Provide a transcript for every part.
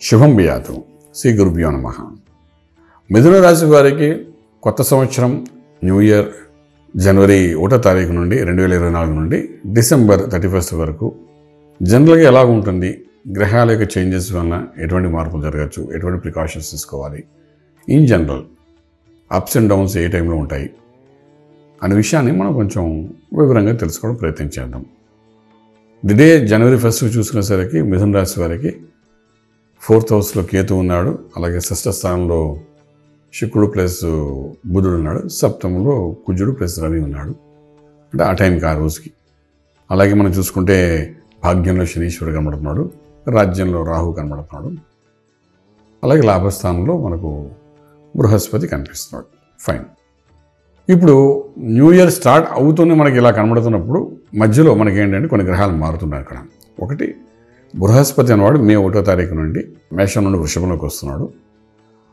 శుభం బియాతు. శ్రీ గురుభ్యో నమః. మిథున రాశి వారికి కొత్త సంవత్సరం న్యూ ఇయర్ జనవరి 1వ తారీఖు నుండి 2024 నుండి డిసెంబర్ 31 వరకు జనరల్గా ఎలా ఉంటుంది, గ్రహాల యొక్క చేంజెస్ వలన ఎటువంటి మార్పులు జరగచ్చు, ఎటువంటి ప్రికాషన్స్ తీసుకోవాలి, in general ups and downs ఏ టైంలో ఉంటాయి అనే విషయాన్ని మనం కొంచెం వివరంగా తెలుసుకోవడం ప్రయత్నం చేద్దాం. ది డే జనవరి 1 చూసుకునేసరికి మిథున రాశి వారికి 4th హౌస్లో కేతు ఉన్నాడు, అలాగే 6వ స్థానంలో శుక్రుడు ప్లస్ బుధుడు ఉన్నాడు, సప్తమంలో కుజుడు ప్లస్ రవి ఉన్నాడు. అంటే ఆ టైంకి ఆ రోజుకి. అలాగే మనం చూసుకుంటే భాగ్యంలో శనీశ్వరుడు కనబడుతున్నాడు, రాజ్యంలో రాహు కనబడుతున్నాడు, అలాగే లాభస్థానంలో మనకు బృహస్పతి కనిపిస్తున్నాడు. ఫైన్. ఇప్పుడు న్యూ ఇయర్ స్టార్ట్ అవుతూనే మనకి ఇలా కనబడుతున్నప్పుడు మధ్యలో మనకి ఏంటంటే కొన్ని గ్రహాలు మారుతున్నాయి అక్కడ. ఒకటి బృహస్పతి అనేవాడు మే 1వ తారీఖు నుండి మేషం నుండి వృషభంలోకి వస్తున్నాడు.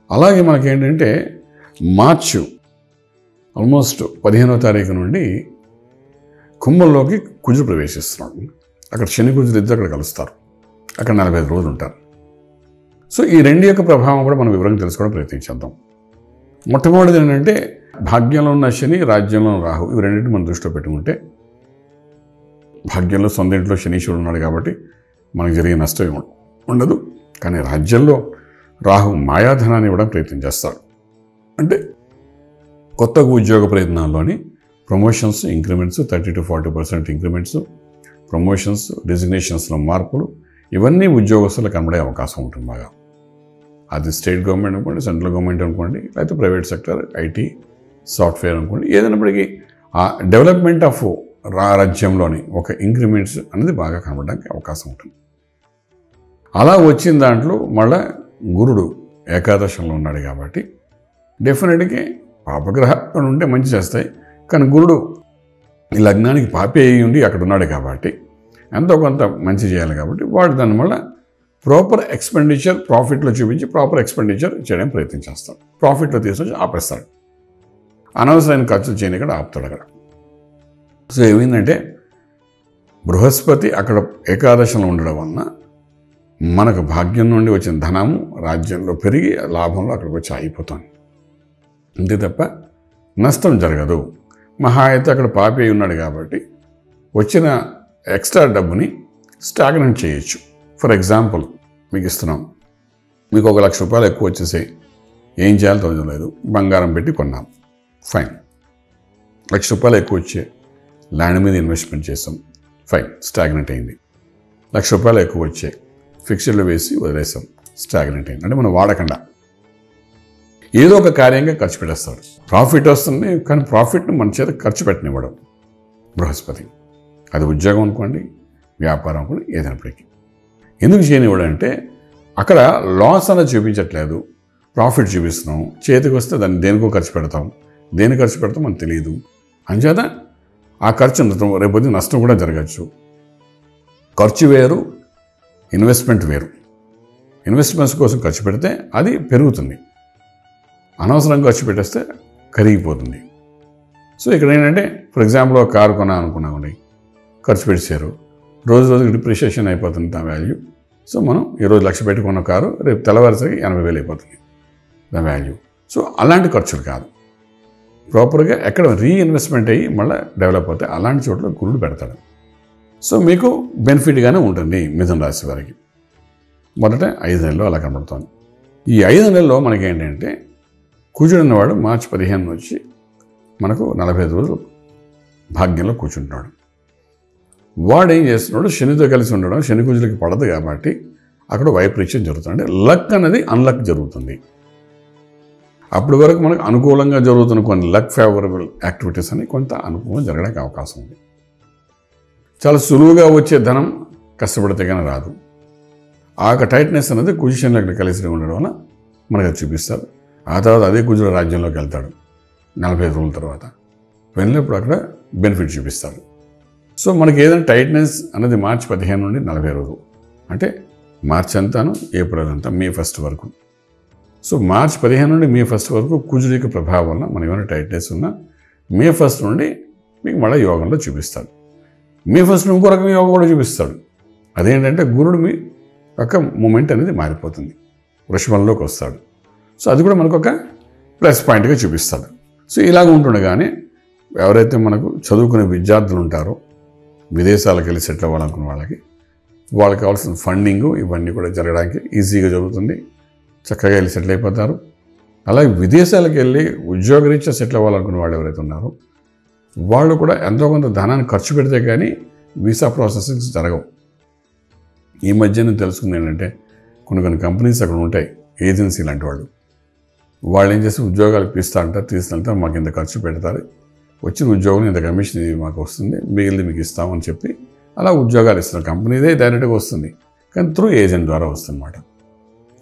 అలాగే మనకేంటంటే మార్చి ఆల్మోస్ట్ 15వ తారీఖు నుండి కుంభంలోకి కుజుడు ప్రవేశిస్తున్నాడు. అక్కడ శని కుజుడు ఇద్దరు అక్కడ కలుస్తారు. అక్కడ 45 రోజులు ఉంటారు. సో ఈ రెండు యొక్క ప్రభావం కూడా మనం వివరంగా తెలుసుకోవడం ప్రయత్నించేద్దాం. మొట్టమొదటిది ఏంటంటే భాగ్యంలో ఉన్న శని, రాజ్యంలో ఉన్న రాహు, ఇవి రెండింటిని మనం దృష్టిలో పెట్టుకుంటే భాగ్యంలో సొంత ఇంట్లో శనీశ్వరుడు ఉన్నాడు కాబట్టి మనకు జరిగే నష్టం ఉండదు. కానీ రాజ్యంలో రాహు మాయాధనాన్ని ఇవ్వడం ప్రయత్నం చేస్తాడు. అంటే కొత్త ఉద్యోగ ప్రయత్నాల్లోని promotions, increments 30 to 40% increments, promotions, డిజిగ్నేషన్స్లో మార్పులు, ఇవన్నీ ఉద్యోగస్తులకు కనబడే అవకాశం ఉంటుంది బాగా. అది స్టేట్ గవర్నమెంట్ అనుకోండి, సెంట్రల్ గవర్నమెంట్ అనుకోండి, లేకపోతే ప్రైవేట్ సెక్టర్, ఐటీ, సాఫ్ట్వేర్ అనుకోండి, ఏదైనప్పటికీ ఆ డెవలప్మెంట్ ఆఫ్ రాజ్యంలోని ఒక ఇంక్రిమెంట్స్ అనేది బాగా కనబడడానికి అవకాశం ఉంటుంది. అలా వచ్చిన దాంట్లో మళ్ళా గురుడు ఏకాదశంలో ఉన్నాడు కాబట్టి డెఫినెట్గా పాపగ్రహాలు ఉంటే మంచి చేస్తాయి. కానీ గురుడు ఈ లగ్నానికి పాపి అయి ఉండి అక్కడ ఉన్నాడు కాబట్టి ఎంతో కొంత మంచి చేయాలి కాబట్టి వాడు దాని వల్ల ప్రాపర్ ఎక్స్పెండిచర్ ప్రాఫిట్లో చూపించి ప్రాపర్ ఎక్స్పెండిచర్ చేయడానికి ప్రయత్నం చేస్తాడు. ప్రాఫిట్లో తీసుకొచ్చి ఆపేస్తాడు. అనవసరమైన ఖర్చులు చేయని కూడా ఆపుతాడు అక్కడ. సో ఏమైందంటే బృహస్పతి అక్కడ ఏకాదశంలో ఉండడం వలన మనకు భాగ్యం నుండి వచ్చిన ధనము రాజ్యంలో పెరిగి లాభంలో అక్కడికి వచ్చి ఆగిపోతుంది. అంతే తప్ప నష్టం జరగదు. మహా అయితే అక్కడ పాపి అయి ఉన్నాడు కాబట్టి వచ్చిన ఎక్స్ట్రా డబ్బుని స్టాగ్నెంట్ చేయొచ్చు. ఫర్ ఎగ్జాంపుల్ మీకు ఇస్తున్నాం, మీకు 1 లక్ష రూపాయలు ఎక్కువ వచ్చేసాయి, ఏం చేయాలో తెలియలేదు, బంగారం పెట్టి కొన్నాం, ఫైన్. 1 లక్ష రూపాయలు ఎక్కువ వచ్చే ల్యాండ్ మీద ఇన్వెస్ట్మెంట్ చేస్తాం, ఫైన్, స్టాగ్నెంట్ అయింది. 1 లక్ష రూపాయలు ఎక్కువ వచ్చాయి, ఫిక్స్డ్లో వేసి వదిలేసాం, స్టాగ్నెంట్ అయింది. అంటే మనం వాడకుండా ఏదో ఒక కార్యంగా ఖర్చు పెట్టేస్తాడు. ప్రాఫిట్ వస్తుంది కానీ ప్రాఫిట్ను మన చేత ఖర్చు పెట్టనివ్వడం బృహస్పతి. అది ఉద్యోగం అనుకోండి, వ్యాపారం అనుకోండి, ఏదైనప్పటికీ. ఎందుకు చేయనివ్వడం అంటే అక్కడ లాస్ అనేది చూపించట్లేదు, ప్రాఫిట్ చూపిస్తున్నాం. చేతికి వస్తే దాన్ని దేనికో ఖర్చు పెడతాం, దేని ఖర్చు పెడతాం మనకు తెలియదు. అంచేత ఆ ఖర్చు రేపొద్దు నష్టం కూడా జరగచ్చు. ఖర్చు వేరు, ఇన్వెస్ట్మెంట్ వేరు. ఇన్వెస్ట్మెంట్స్ కోసం ఖర్చు పెడితే అది పెరుగుతుంది, అనవసరంగా ఖర్చు పెట్టేస్తే కరిగిపోతుంది. సో ఇక్కడ ఏంటంటే ఫర్ ఎగ్జాంపుల్ ఒక కారు కొనా అనుకున్నామండి, ఖర్చు పెట్టారు, రోజు రోజుకి డిప్రిషియేషన్ అయిపోతుంది దా వాల్యూ. సో మనం ఈరోజు 1 లక్ష పెట్టుకున్న కారు రేపు తెల్లవారిసరికి 80,000 అయిపోతుంది దా వాల్యూ. సో అలాంటి ఖర్చులు కాదు, ప్రాపర్గా ఎక్కడ రీఇన్వెస్ట్మెంట్ అయ్యి మళ్ళీ డెవలప్ అవుతాయి, అలాంటి చోట్ల గురుడు పెడతాడు. సో మీకు బెనిఫిట్గానే ఉంటుంది మిథున రాశి వారికి. మొదట 5 నెలలు అలా కనబడుతుంది. ఈ 5 నెలల్లో మనకి ఏంటంటే కుజుడు అన్నవాడు మార్చి 15 వచ్చి మనకు 45 రోజులు భాగ్యంలో కూర్చుంటున్నాడు. వాడు ఏం చేస్తున్నాడు, శనితో కలిసి ఉండడం, శని కుజులకి పడదు కాబట్టి అక్కడ వైపరీత్యం జరుగుతుంది. అంటే లక్ అనేది అన్లక్ జరుగుతుంది. అప్పటి వరకు మనకు అనుకూలంగా జరుగుతున్న కొన్ని లక్ ఫేవరబుల్ యాక్టివిటీస్ అని కొంత అనుకూలంగా జరగడానికి అవకాశం ఉంది. చాలా సులువుగా వచ్చే ధనం కష్టపడితే కానీ రాదు. ఆ టైట్నెస్ అనేది కుజు శనిలో అక్కడ కలిసి ఉండడం వల్ల మనకు అది చూపిస్తారు. ఆ తర్వాత అదే కుజుడు రాజ్యంలోకి వెళ్తాడు 45 రోజుల తర్వాత. వెళ్ళినప్పుడు అక్కడ బెనిఫిట్ చూపిస్తాడు. సో మనకి ఏదైనా టైట్నెస్ అనేది మార్చి 15 నుండి 40 రోజులు, అంటే మార్చి అంతాను, ఏప్రిల్ అంతా, మే 1 వరకు. సో మార్చి 15 నుండి మే 1 వరకు కుజుడి యొక్క ప్రభావం వల్ల మనం ఏమైనా టైట్నెస్ ఉన్నా మే 1 నుండి మీకు మళ్ళీ యోగంలో చూపిస్తాడు. మే 1 ఇంకో రకం యోగం కూడా చూపిస్తాడు. అదేంటంటే గురుడు మీ ఒక మూమెంట్ అనేది మారిపోతుంది, వృషభంలోకి వస్తాడు. సో అది కూడా మనకు ఒక ప్లస్ పాయింట్గా చూపిస్తాడు. సో ఇలాగ ఉంటుండగానే ఎవరైతే మనకు చదువుకునే విద్యార్థులు ఉంటారో, విదేశాలకు వెళ్ళి సెటిల్ అవ్వాలనుకున్న వాళ్ళకి కావాల్సిన ఫండింగ్ ఇవన్నీ కూడా జరగడానికి ఈజీగా జరుగుతుంది, చక్కగా వెళ్ళి సెటిల్ అయిపోతారు. అలాగే విదేశాలకు వెళ్ళి ఉద్యోగరీత్యా సెటిల్ అవ్వాలనుకున్న వాళ్ళు ఎవరైతే ఉన్నారో వాళ్ళు కూడా ఎంతో కొంత ధనాన్ని ఖర్చు పెడితే కానీ వీసా ప్రాసెసింగ్స్ జరగవు. ఈ మధ్యన తెలుసుకుంది ఏంటంటే కొన్ని కంపెనీస్ అక్కడ ఉంటాయి, ఏజెన్సీ లాంటి వాళ్ళు ఏం చేస్తే ఉద్యోగాలు తీసుకుంటారు, మాకు ఇంత ఖర్చు పెడతారు, వచ్చిన ఉద్యోగం ఇంత కమిషన్ మాకు వస్తుంది, మిగిలింది మీకు ఇస్తామని చెప్పి అలా ఉద్యోగాలు ఇస్తున్నారు. కంపెనీదే డైరెక్ట్గా వస్తుంది, కానీ త్రూ ఏజెంట్ ద్వారా వస్తుందన్నమాట.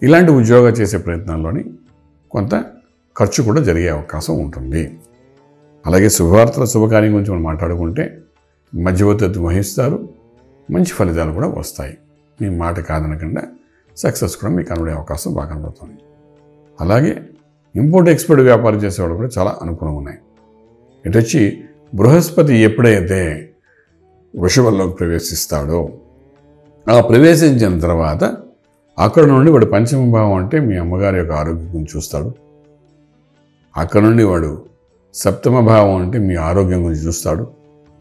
ఇలాంటి ఉద్యోగాలు చేసే ప్రయత్నాల్లోని కొంత ఖర్చు కూడా జరిగే అవకాశం ఉంటుంది. అలాగే శుభవార్తల శుభకార్యం గురించి మనం మాట్లాడుకుంటే మధ్యవర్తిత్వం వహిస్తారు, మంచి ఫలితాలు కూడా వస్తాయి. మీ మాట కాదనకుండా సక్సెస్ కూడా మీకు కనబడే అవకాశం బాగా కనబడుతుంది. అలాగే ఇంపోర్ట్ ఎక్స్పోర్ట్ వ్యాపారం చేసేవాళ్ళు కూడా చాలా అనుకూలంగా ఉన్నాయి. ఇటు వచ్చి బృహస్పతి ఎప్పుడైతే వృషభంలోకి ప్రవేశిస్తాడో ఆ ప్రవేశించిన తర్వాత అక్కడ నుండి వాడు పంచమ భావం అంటే మీ అమ్మగారి యొక్క ఆరోగ్యం గురించి చూస్తాడు. అక్కడ నుండి వాడు సప్తమ భావం అంటే మీ ఆరోగ్యం గురించి చూస్తాడు.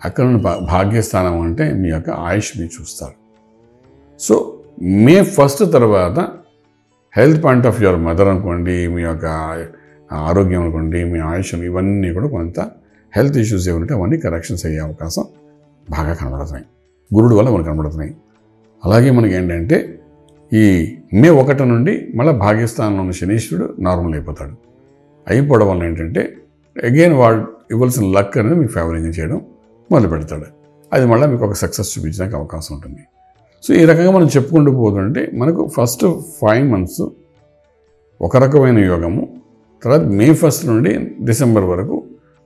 అక్కడ నుండి భాగ్యస్థానం అంటే మీ యొక్క ఆయుష్ని చూస్తాడు. సో మే 1 తర్వాత health point of your mother అనుకోండి, మీ యొక్క ఆరోగ్యం అనుకోండి, మీ ఆయుష్, ఇవన్నీ కూడా కొంత హెల్త్ ఇష్యూస్ ఏమంటే అవన్నీ కరెక్షన్స్ అయ్యే అవకాశం బాగా కనబడుతున్నాయి, గురుడు వల్ల మనకు కనబడుతున్నాయి. అలాగే మనకి ఏంటంటే ఈ మే 1 నుండి మళ్ళీ భాగ్యస్థానంలో ఉన్న శనీశ్వరుడు నార్మల్ అయిపోవడం వల్ల ఏంటంటే అగైన్ వాడు ఇవ్వాల్సిన లక్ అనేది మీకు ఫేవరింగ్ చేయడం మొదలు పెడతాడు. అది మళ్ళీ మీకు ఒక సక్సెస్ చూపించడానికి అవకాశం ఉంటుంది. సో ఈ రకంగా మనం చెప్పుకుంటూ పోతుంటే మనకు ఫస్ట్ 5 months ఒక రకమైన యోగము, తర్వాత మే 1 నుండి డిసెంబర్ వరకు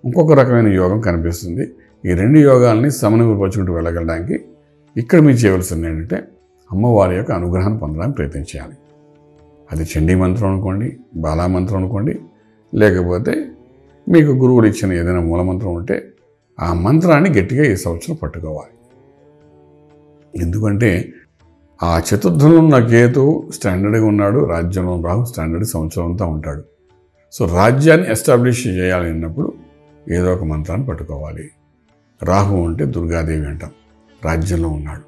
ఇంకొక రకమైన యోగం కనిపిస్తుంది. ఈ 2 యోగాల్ని సమన్వయపరుచుకుంటూ వెళ్ళగలడానికి ఇక్కడ మీరు చేయవలసింది ఏంటంటే అమ్మవారి యొక్క అనుగ్రహాన్ని పొందడానికి ప్రయత్నం చేయాలి. అది చండీ మంత్రం అనుకోండి, బాలా మంత్రం అనుకోండి, లేకపోతే మీకు గురువులు ఇచ్చిన ఏదైనా మూలమంత్రం ఉంటే ఆ మంత్రాన్ని గట్టిగా ఈ సంవత్సరం పట్టుకోవాలి. ఎందుకంటే ఆ చతుర్థంలో ఉన్న కేతువు స్టాండర్డ్గా ఉన్నాడు, రాజ్యంలో రాహు స్టాండర్డ్ సంవత్సరం అంతా ఉంటాడు. సో రాజ్యాన్ని ఎస్టాబ్లిష్ చేయాలి అన్నప్పుడు ఏదో ఒక మంత్రాన్ని పట్టుకోవాలి. రాహు అంటే దుర్గాదేవి అంటాం, రాజ్యంలో ఉన్నాడు.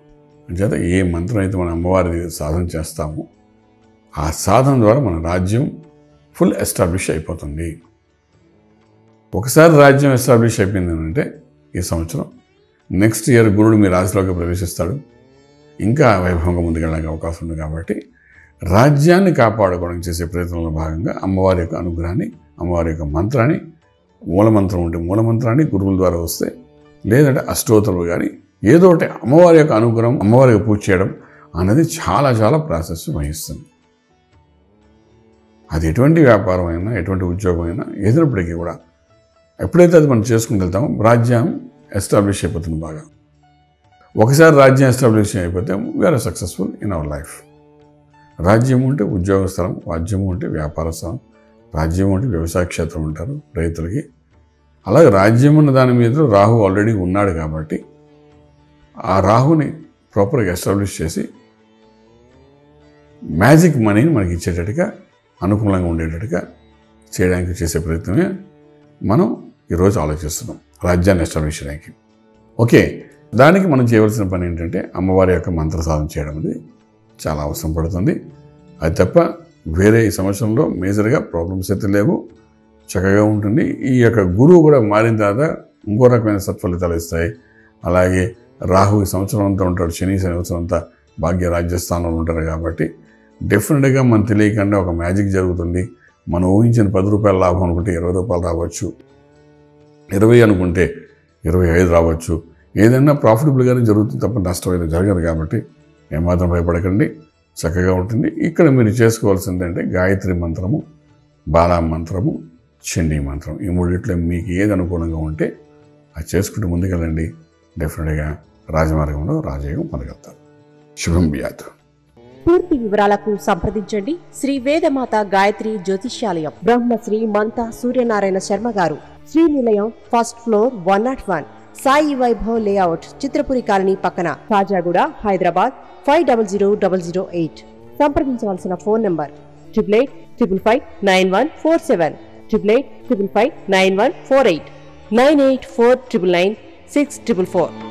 అంచేత ఏ మంత్రం అయితే మన అమ్మవారి సాధన చేస్తామో ఆ సాధన ద్వారా మన రాజ్యం ఫుల్ ఎస్టాబ్లిష్ అయిపోతుంది. ఒకసారి రాజ్యం ఎస్టాబ్లిష్ అయిపోయింది అంటే ఈ సంవత్సరం నెక్స్ట్ ఇయర్ గురుడు మీ రాశిలోకి ప్రవేశిస్తాడు, ఇంకా వైభవంగా ముందుకెళ్ళడానికి అవకాశం ఉంది. కాబట్టి రాజ్యాన్ని కాపాడుకోవడానికి చేసే ప్రయత్నంలో భాగంగా అమ్మవారి యొక్క అనుగ్రహాన్ని, అమ్మవారి యొక్క మంత్రాన్ని, మూలమంత్రం ఉంటే మూలమంత్రాన్ని గురువుల ద్వారా వస్తే, లేదంటే అష్టోత్తరాలు కానీ ఏదో ఒకటి అమ్మవారి యొక్క అనుగ్రహం, అమ్మవారికి పూజ చేయడం అనేది చాలా చాలా ప్రాసెస్ వహిస్తుంది. అది ఎటువంటి వ్యాపారం అయినా, ఎటువంటి ఉద్యోగం అయినా, ఏదైనప్పటికీ కూడా ఎప్పుడైతే అది మనం చేసుకుని వెళ్తామో రాజ్యం ఎస్టాబ్లిష్ అయిపోతుంది బాగా. ఒకసారి రాజ్యం ఎస్టాబ్లిష్ అయిపోతే we are successful in our life. రాజ్యం ఉంటే ఉద్యోగ స్థలం, రాజ్యం ఉంటే వ్యాపార స్థలం, రాజ్యం ఉంటే వ్యవసాయ క్షేత్రం ఉంటారు రైతులకి. అలాగే రాజ్యం ఉన్న దాని మీద రాహు ఆల్రెడీ ఉన్నాడు కాబట్టి ఆ రాహుని ప్రాపర్గా ఎస్టాబ్లిష్ చేసి మ్యాజిక్ మనీని మనకి ఇచ్చేటట్టుగా, అనుకూలంగా ఉండేటట్టుగా చేయడానికి చేసే ప్రయత్నమే మనం ఈరోజు ఆలోచిస్తున్నాం, రాజ్యాన్ని ఎస్టాబ్లిష్ చేయడానికి. ఓకే, దానికి మనం చేయవలసిన పని ఏంటంటే అమ్మవారి యొక్క మంత్ర సాధన చేయడం అనేది చాలా అవసరం పడుతుంది. అది తప్ప వేరే ఈ సంవత్సరంలో మేజర్గా ప్రాబ్లమ్స్ అయితే లేవు, చక్కగా ఉంటుంది. ఈ యొక్క గురువు కూడా మారిన తర్వాత ఇంకో రకమైన సత్ఫలితాలు ఇస్తాయి. అలాగే రాహు ఈ సంవత్సరం అంతా ఉంటాడు, శని సంవత్సరం అంతా భాగ్య రాజ్యస్థానంలో ఉంటారు. కాబట్టి డెఫినెట్గా మనం తెలియకుండా ఒక మ్యాజిక్ జరుగుతుంది. మనం ఊహించిన 10 రూపాయల లాభం అనుకుంటే 20 రూపాయలు రావచ్చు, 20 అనుకుంటే 25 రావచ్చు. ఏదైనా ప్రాఫిటబుల్గానే జరుగుతుంది తప్ప నష్టం అయితే జరగదు. కాబట్టి ఏమాత్రం భయపడకండి, చక్కగా ఉంటుంది. ఇక్కడ మీరు చేసుకోవాల్సింది అంటే గాయత్రి మంత్రము, బాలా మంత్రము, చండీ మంత్రం, ఈ మూడిట్లో మీకు ఏది అనుకూలంగా ఉంటే అది చేసుకుంటూ ముందుకెళ్ళండి. డెఫినెట్గా రాజమార్గంలో రాజయోగం పొందగలుగుతారు. శుభం బియాత్. పూర్తి వివరాలకు సంప్రదించండి శ్రీ వేదమాత గాయత్రి జ్యోతిష్యాలయం, బ్రహ్మశ్రీ మంతా సూర్యనారాయణ శర్మ గారు, Srinilayam, 1st floor, 101, Sai Vaibhav layout, Chitrapuri colony పక్కన, ఖాజాగూడ, హైదరాబాద్ 500008. సంప్రదించవలసిన ఫోన్ నంబర్ 8855559147, 8855559148, 9849996644.